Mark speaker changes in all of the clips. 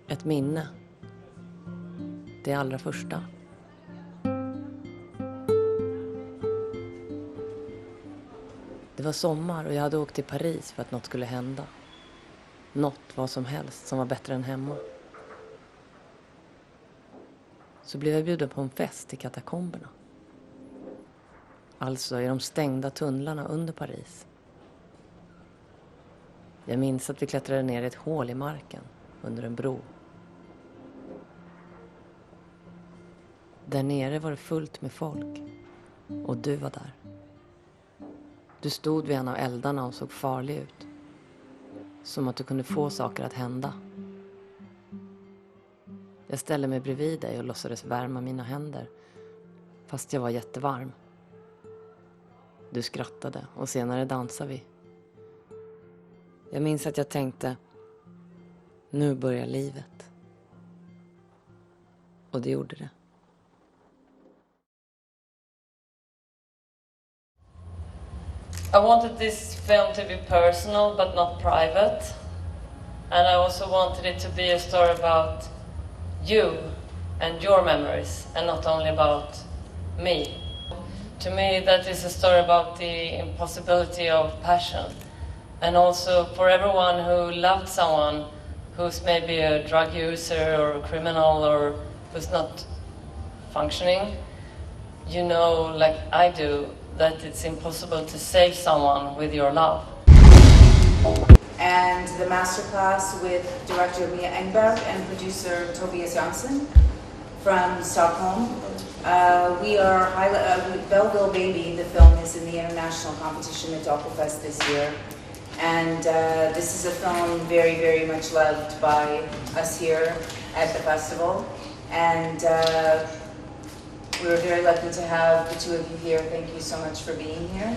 Speaker 1: Ett minne. Det allra första. Det var sommar och jag hade åkt till Paris för att något skulle hända. Något, vad som helst, som var bättre än hemma. Så blev jag bjuden på en fest i katakomberna. Alltså i de stängda tunnlarna under Paris. Jag minns att vi klättrade ner i ett hål i marken under en bro. Där nere var det fullt med folk. Och du var där. Du stod vid en av eldarna och såg farlig ut. Som att du kunde få saker att hända. Jag ställde mig bredvid dig och låtsades värma mina händer. Fast jag var jättevarm. Du skrattade och senare dansade vi. Jag minns att jag tänkte, nu börjar livet. Och det gjorde det.
Speaker 2: I wanted this film to be personal but not private. And I also wanted it to be a story about you and your memories and not only about me. To me that is a story about the impossibility of passion. And also for everyone who loved someone who's maybe a drug user or a criminal or who's not functioning, you know, like I do, that it's impossible to save someone with your love.
Speaker 3: And the Masterclass with director Mia Engberg and producer Tobias Janson from Stockholm. We are Belleville Baby, the film is in the international competition at DokuFest this year. And this is a film very, very much loved by us here at the festival. And we were very lucky to have the two of you here. Thank you so much for being here.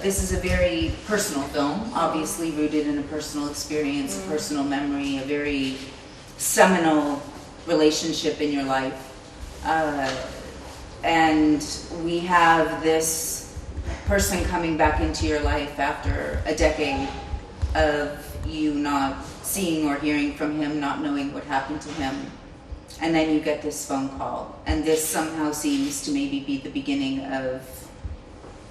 Speaker 3: This is a very personal film, obviously rooted in a personal experience, a personal memory, a very seminal relationship in your life. And we have this person coming back into your life after a decade of you not seeing or hearing from him, not knowing what happened to him. And then you get this phone call, and this somehow seems to maybe be the beginning of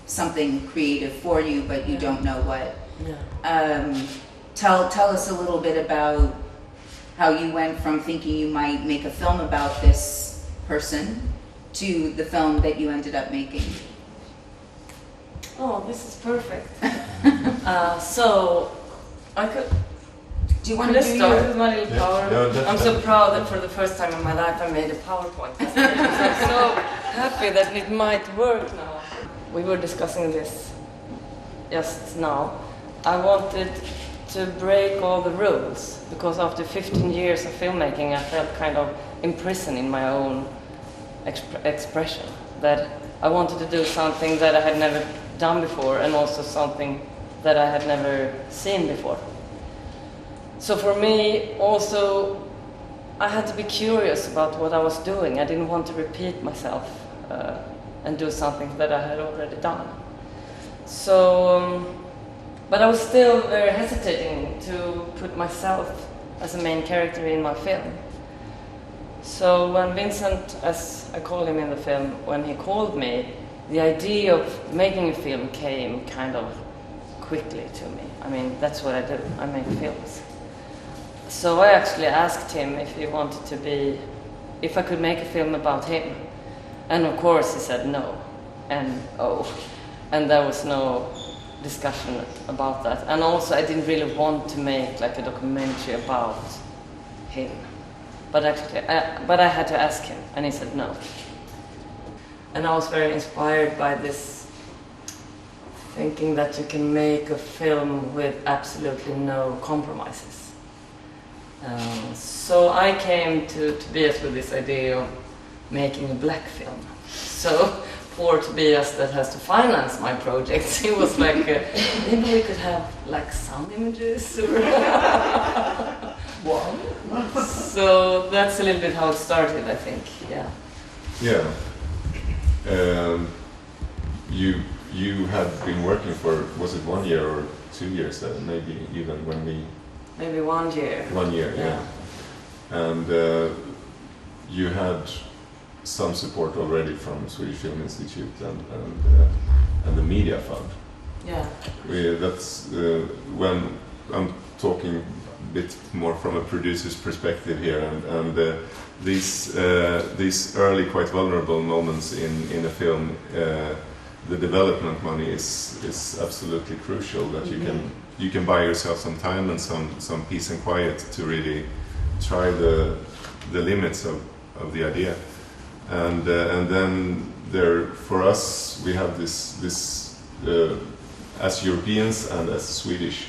Speaker 3: something creative for you, but you don't know what.
Speaker 2: Yeah.
Speaker 3: Tell us a little bit about how you went from thinking you might make a film about this person to the film that you ended up making.
Speaker 2: Oh, this is perfect. So I could.
Speaker 3: Do you want to
Speaker 2: start with my little power?
Speaker 4: Yeah,
Speaker 2: I'm so proud that for the first time in my life I made a PowerPoint presentation. I'm so happy that it might work now. We were discussing this just now. I wanted to break all the rules because after 15 years of filmmaking I felt kind of imprisoned in my own expression. That I wanted to do something that I had never done before and also something that I had never seen before. So for me, also, I had to be curious about what I was doing. I didn't want to repeat myself and do something that I had already done. So, but I was still very hesitating to put myself as a main character in my film. So when Vincent, as I call him in the film, when he called me, the idea of making a film came kind of quickly to me. I mean, that's what I do. I make films. So I actually asked him if he wanted to be, if I could make a film about him. And of course he said no. And there was no discussion about that. And also I didn't really want to make like a documentary about him. But actually, but I had to ask him, and he said no. And I was very inspired by this thinking that you can make a film with absolutely no compromises. So I came to Tobias with this idea of making a black film. So poor Tobias that has to finance my projects, he was like, maybe we could have like some images or one. So that's a little bit how it started, I think. Yeah.
Speaker 4: Yeah. You had been working for, was it 1 year or 2 years then? Maybe even when we...
Speaker 2: Maybe 1 year.
Speaker 4: 1 year, yeah. and you had some support already from Swedish Film Institute and the Media Fund.
Speaker 2: Yeah.
Speaker 4: That's when I'm talking a bit more from a producer's perspective here, and these early, quite vulnerable moments in a film, the development money is absolutely crucial. That you can buy yourself some time and some peace and quiet to really try the limits of the idea, and then for us we have this as Europeans and as Swedish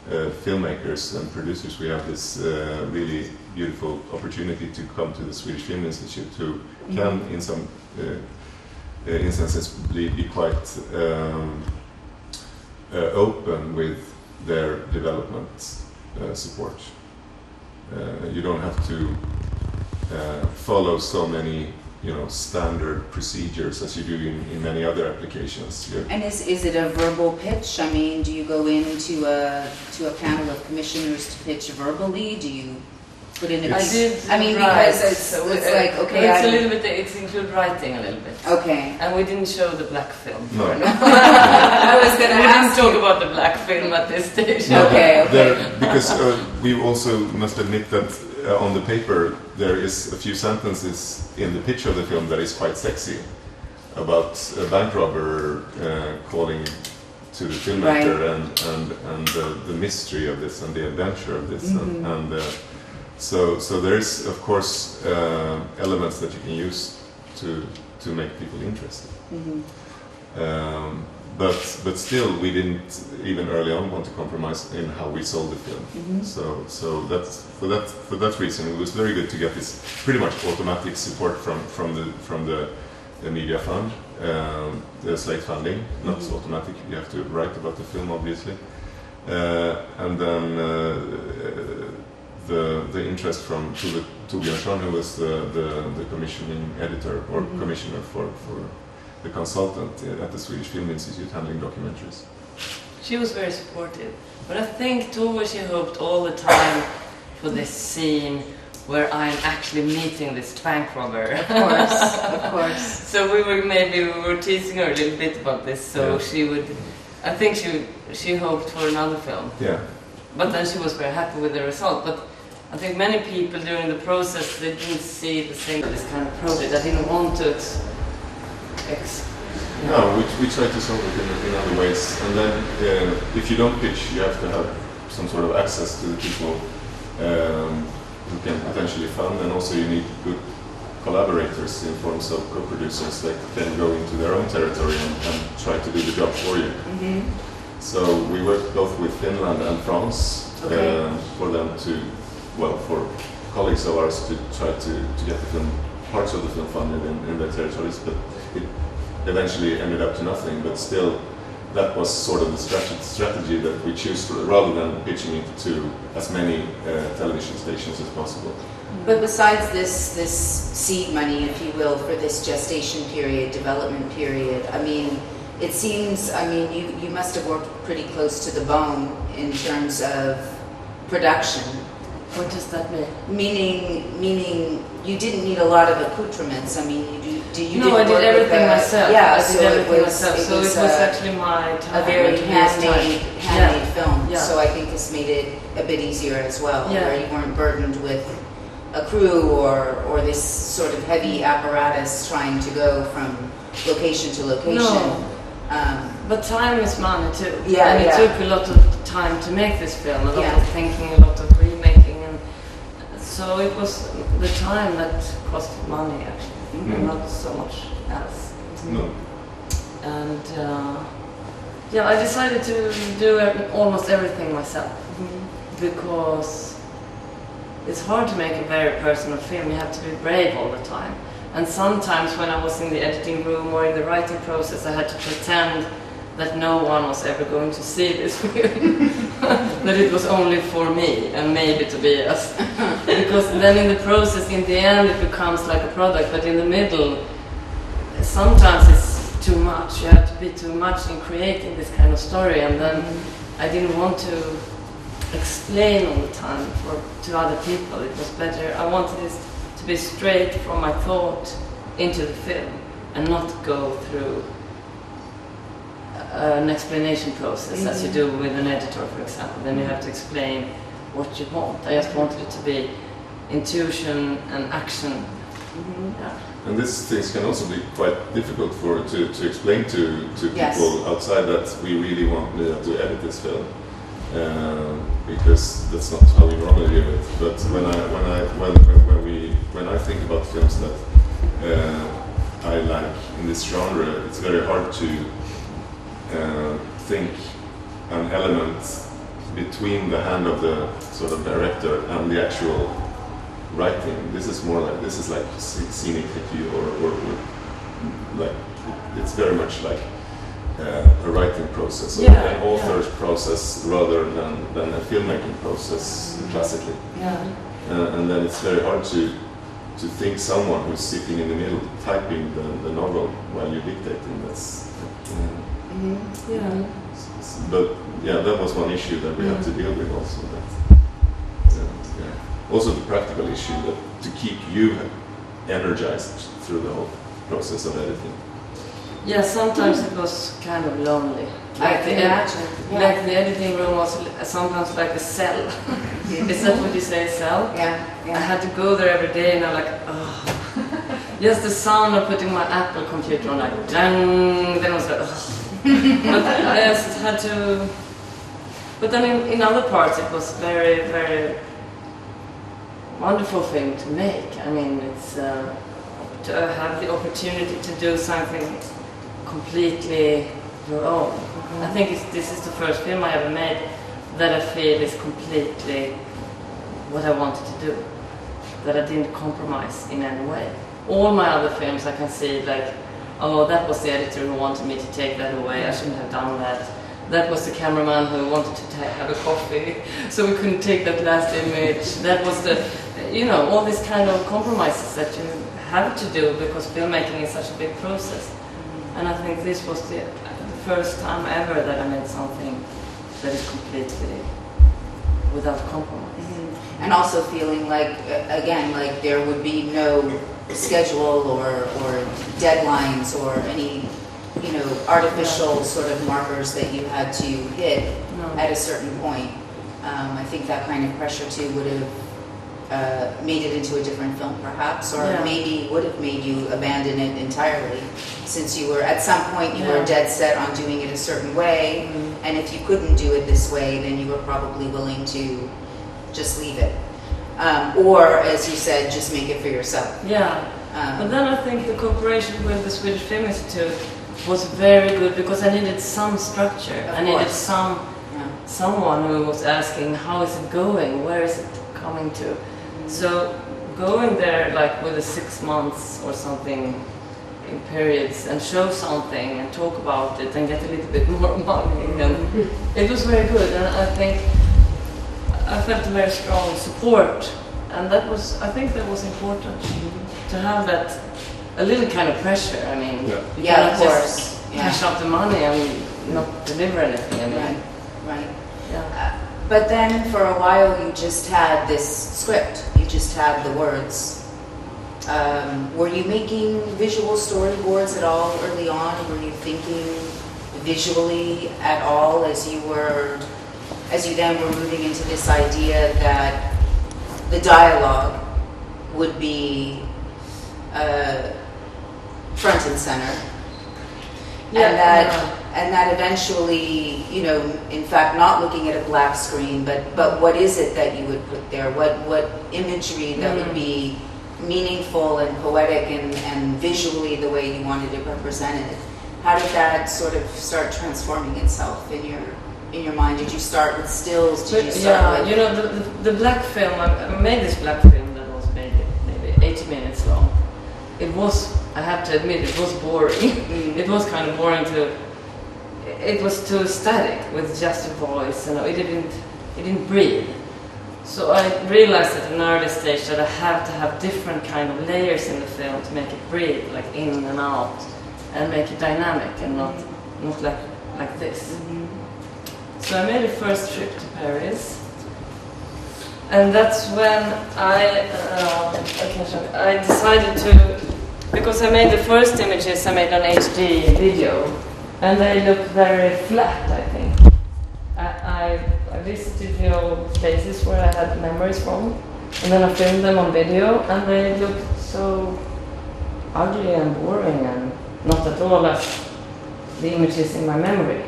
Speaker 4: filmmakers and producers, we have this really beautiful opportunity to come to the Swedish Film Institute, who can in some instances be quite open with their development support. You don't have to follow so many standard procedures as you do in many other applications.
Speaker 3: And is it a verbal pitch? I mean, do you go into a panel of commissioners to pitch verbally? Do you put in a... I mean, because it's like, okay...
Speaker 2: It's a little bit, it's include writing a little bit.
Speaker 3: Okay.
Speaker 2: And we didn't show the black film.
Speaker 4: No.
Speaker 3: I was going to ask
Speaker 2: We didn't talk about the black film at this stage.
Speaker 3: Okay.
Speaker 4: Because we also must admit that on the paper there is a few sentences in the pitch of the film that is quite sexy, about a bank robber calling to the filmmaker, right, and the mystery of this and the adventure of this, so there is of course elements that you can use to make people interested. But still, we didn't even early on want to compromise in how we sold the film. So that's for that reason it was very good to get this pretty much automatic support from the Media Fund, the slate funding, not automatic. You have to write about the film, obviously, and then the interest from Tobias Janson, who was the commissioning editor or commissioner for the consultant at the Swedish Film Institute handling documentaries.
Speaker 2: She was very supportive, but I think Tove, she hoped all the time for this scene where I'm actually meeting this bank robber.
Speaker 3: Of course, of course.
Speaker 2: So we were teasing her a little bit about this, so she would, I think she hoped for another film.
Speaker 4: Yeah.
Speaker 2: But then she was very happy with the result. But I think many people during the process, they didn't see the same, this kind of project. I didn't want to...
Speaker 4: No, we try to solve it in other ways, and then if you don't pitch, you have to have some sort of access to the people who can potentially fund, and also you need good collaborators in forms of co-producers that can go into their own territory and try to do the job for you. So we worked both with Finland and France for them to, for colleagues of ours to try to get the film, parts of the film funded in their territories, but it eventually ended up to nothing. But still, that was sort of the strategy that we choose rather than pitching it to as many television stations as possible.
Speaker 3: But besides this seed money, if you will, for this gestation period, development period, I mean, it seems, you must have worked pretty close to the bone in terms of production.
Speaker 2: What does that mean?
Speaker 3: Meaning you didn't need a lot of accoutrements. I mean,
Speaker 2: I did everything myself.
Speaker 3: Yeah,
Speaker 2: I did everything myself. So it was actually my time.
Speaker 3: A very handmade film.
Speaker 2: Yeah.
Speaker 3: So I think this made it a bit easier as well,
Speaker 2: Yeah.
Speaker 3: where you weren't burdened with a crew or this sort of heavy apparatus trying to go from location to location.
Speaker 2: No. But time is money too.
Speaker 3: Yeah,
Speaker 2: and it took a lot of time to make this film, a lot of thinking, a lot of remaking, and so it was the time that cost money actually, not so much else.
Speaker 4: No.
Speaker 2: And I decided to do almost everything myself because it's hard to make a very personal film. You have to be brave all the time. And sometimes when I was in the editing room or in the writing process, I had to pretend that no one was ever going to see this film. That it was only for me and maybe Tobias. Because then in the process, in the end, it becomes like a product, but in the middle, sometimes it's too much. You have to be too much in creating this kind of story, and then I didn't want to explain all the time to other people. It was better. I wanted this to be straight from my thought into the film and not go through an explanation process as you do with an editor, for example. Then you have to explain what you want. I just wanted it to be intuition and action. Yeah.
Speaker 4: And these things can also be quite difficult to explain to people outside that we really want Mia to edit this film, because that's not how we normally do it. But when I think about films that I like in this genre, it's very hard to think an element between the hand of the sort of director and the actual writing. This is like cinematography or like it's very much like a writing process, or an author's process rather than a filmmaking process classically. And then it's very hard to think someone who's sitting in the middle typing the novel while you're dictating. That's but that was one issue that we had to deal with also. Also the practical issue that to keep you energized through the whole process of editing.
Speaker 2: Yeah, sometimes it was kind of lonely.
Speaker 3: I can imagine.
Speaker 2: Like the editing room was sometimes like a cell. Is that what you say, cell?
Speaker 3: Yeah.
Speaker 2: I had to go there every day and I'm like, oh. Just the sound of putting my Apple computer on, like, dang, then I was like, oh. But I just had to. But then in other parts it was very, very wonderful thing to make. I mean, it's to have the opportunity to do something completely your own. I think this is the first film I ever made that I feel is completely what I wanted to do, that I didn't compromise in any way. All my other films I can see like, oh, that was the editor who wanted me to take that away, I shouldn't have done that. That was the cameraman who wanted to have a coffee, so we couldn't take that last image. That was the, all these kind of compromises that you have to do because filmmaking is such a big process. And I think this was the first time ever that I made something that is completely without compromise.
Speaker 3: And also feeling like, again, like there would be no schedule or deadlines or any artificial sort of markers that you had to hit at a certain point. I think that kind of pressure too would have made it into a different film perhaps, or maybe would have made you abandon it entirely, since you were, at some point you were dead set on doing it a certain way, and if you couldn't do it this way, then you were probably willing to just leave it. Or, as you said, just make it for yourself.
Speaker 2: But then I think the cooperation with the Swedish Film Institute was very good because I needed some structure. I needed someone who was asking, how is it going? Where is it coming to? So going there like with a 6 months or something in periods and show something and talk about it and get a little bit more money, and it was very good. And I think I felt a very strong support, and I think that was important to have that. A little kind of pressure. I mean, you cannot
Speaker 3: of course.
Speaker 2: just cash out the money and not deliver anything. I mean,
Speaker 3: right.
Speaker 2: Yeah.
Speaker 3: But then for a while you just had this script. You just had the words. Were you making visual storyboards at all early on? Were you thinking visually at all as you then were moving into this idea that the dialogue would be front and center, and that eventually, in fact, not looking at a black screen, but what is it that you would put there? What imagery that would be meaningful and poetic and visually the way you wanted it represented? How did that sort of start transforming itself in your mind? Did you start with stills? Did you start with...
Speaker 2: the black film, I made this black film that was maybe 80 minutes long. It was, I have to admit, it was boring. It was kind of boring it was too static with just a voice, it didn't breathe. So I realized at an early stage that I have to have different kind of layers in the film to make it breathe, like in and out, and make it dynamic and not like this. So I made a first trip to Paris And that's when I decided to, because I made the first images I made on HD video, and they looked very flat, I think. I visited the old places where I had memories from, and then I filmed them on video, and they looked so ugly and boring and not at all as the images in my memory.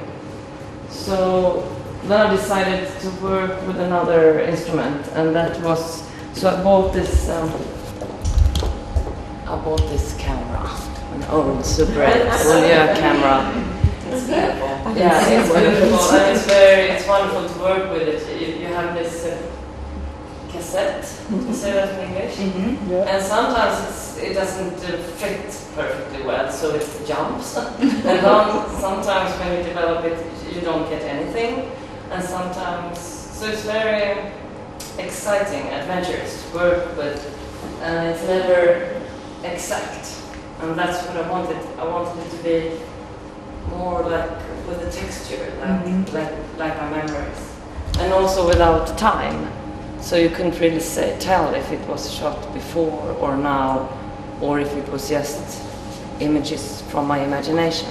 Speaker 2: So then I decided to work with another instrument, and that was, so I bought this camera, an old Super 8 camera.
Speaker 3: It's beautiful.
Speaker 2: Yeah, it's beautiful, and it's wonderful to work with it. You have this cassette, you say that in English?
Speaker 3: Mm-hmm.
Speaker 5: Yeah.
Speaker 2: And sometimes it doesn't fit perfectly well, so it jumps. And then sometimes when you develop it, you don't get anything. And sometimes, so it's very exciting, adventurous to work with, and it's never exact. And that's what I wanted. I wanted it to be more like with the texture, like my memories. And also without time. So you couldn't really tell if it was shot before or now, or if it was just images from my imagination.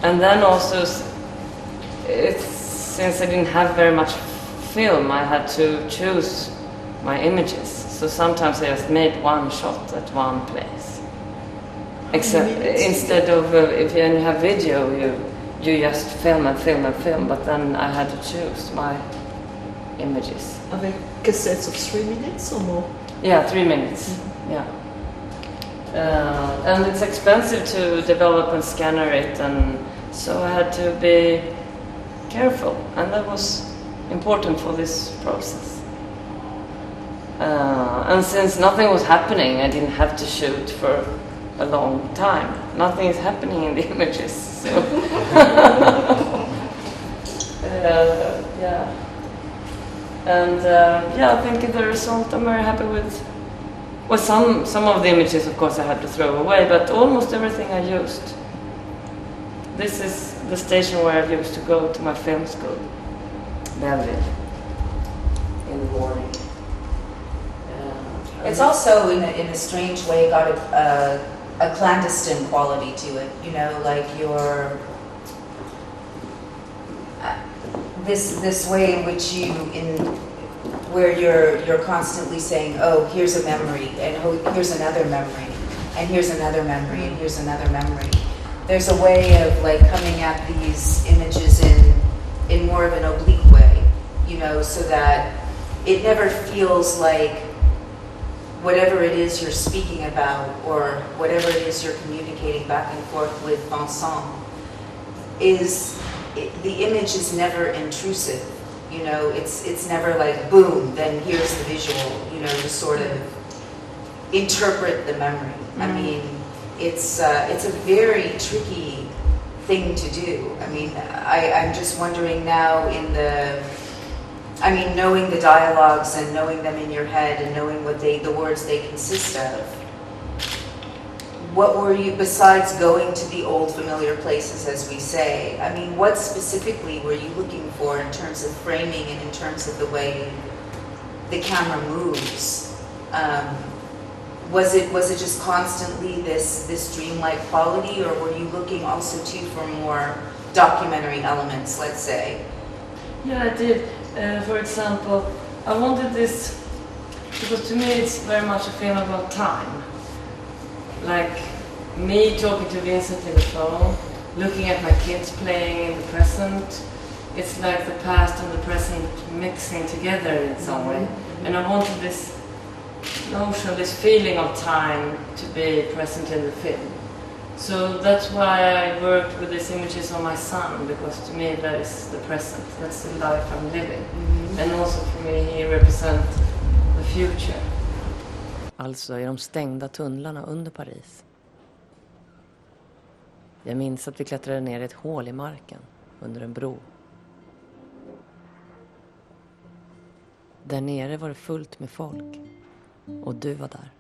Speaker 2: And then also, since I didn't have very much film, I had to choose my images. So sometimes I just made one shot at one place. Except instead of if you have video, you just film and film and film. But then I had to choose my images.
Speaker 5: Are they cassettes of 3 minutes or more?
Speaker 2: Yeah, 3 minutes. Yeah. And it's expensive to develop and scanner it, and so I had to be careful, and that was important for this process. And since nothing was happening, I didn't have to shoot for a long time. Nothing is happening in the images, so yeah. And I think the result I'm very happy with. Well, some of the images, of course, I had to throw away, but almost everything I used. This is the station where I used to go to my film school, Belleville, in the morning.
Speaker 3: It's also, in a strange way, got a clandestine quality to it. You know, like this way in which where you're constantly saying, oh, here's a memory, and oh, here's another memory, and here's another memory, and here's another memory. There's a way of like coming at these images in more of an oblique way, you know, so that it never feels like whatever it is you're speaking about or whatever it is you're communicating back and forth with Vincent the image is never intrusive. You know, it's never like, boom, then here's the visual, you know, to sort of interpret the memory. I mean, it's a very tricky thing to do. I mean, I'm just wondering now knowing the dialogues and knowing them in your head and knowing what the words they consist of, what were you, besides going to the old familiar places, as we say, I mean, what specifically were you looking for in terms of framing and in terms of the way the camera moves? Was it just constantly this dreamlike quality, or were you looking also too for more documentary elements, let's say?
Speaker 2: Yeah, I did. For example, I wanted this, because to me it's very much a film about time. Like me talking to Vincent in the phone, looking at my kids playing in the present. It's like the past and the present mixing together in some way. And I wanted this notion, this feeling of time to be present in the film. So that's why I worked with these images of my son, because to me that is the present, that's the life I'm living. And also for me he represents the future.
Speaker 1: Alltså i de stängda tunnlarna under Paris. Jag minns att vi klättrade ner i ett hål i marken under en bro. Där nere var det fullt med folk. Och du var där.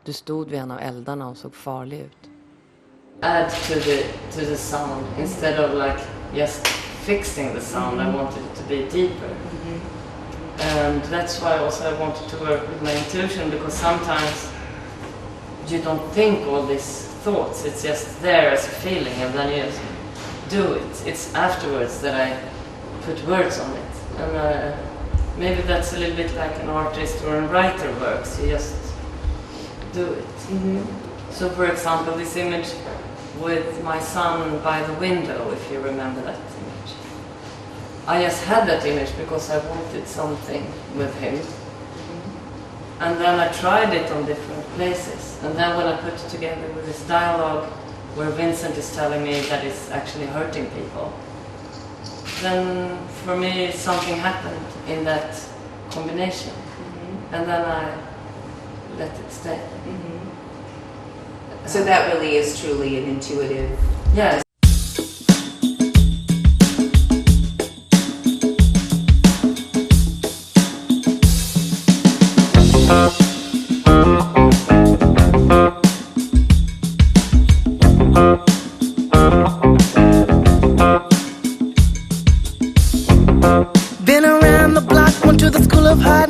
Speaker 1: Du stod vid en av eldarna och såg farlig ut.
Speaker 2: Add to the sound instead of like just fixing the sound. I wanted it to be deeper. And that's why also I wanted to work with my intuition, because sometimes you don't think all these thoughts, it's just there as a feeling and then you just do it. It's afterwards that I put words on it. And maybe that's a little bit like an artist or a writer works, you just do it. So for example, this image with my son by the window, if you remember that image. I just had that image because I wanted something with him. And then I tried it on different places. And then when I put it together with this dialogue where Vincent is telling me that it's actually hurting people, then for me something happened in that combination. And then I let it stay.
Speaker 3: So that really is truly an intuitive.
Speaker 2: Yes.
Speaker 6: Been around the block, went to the school of hard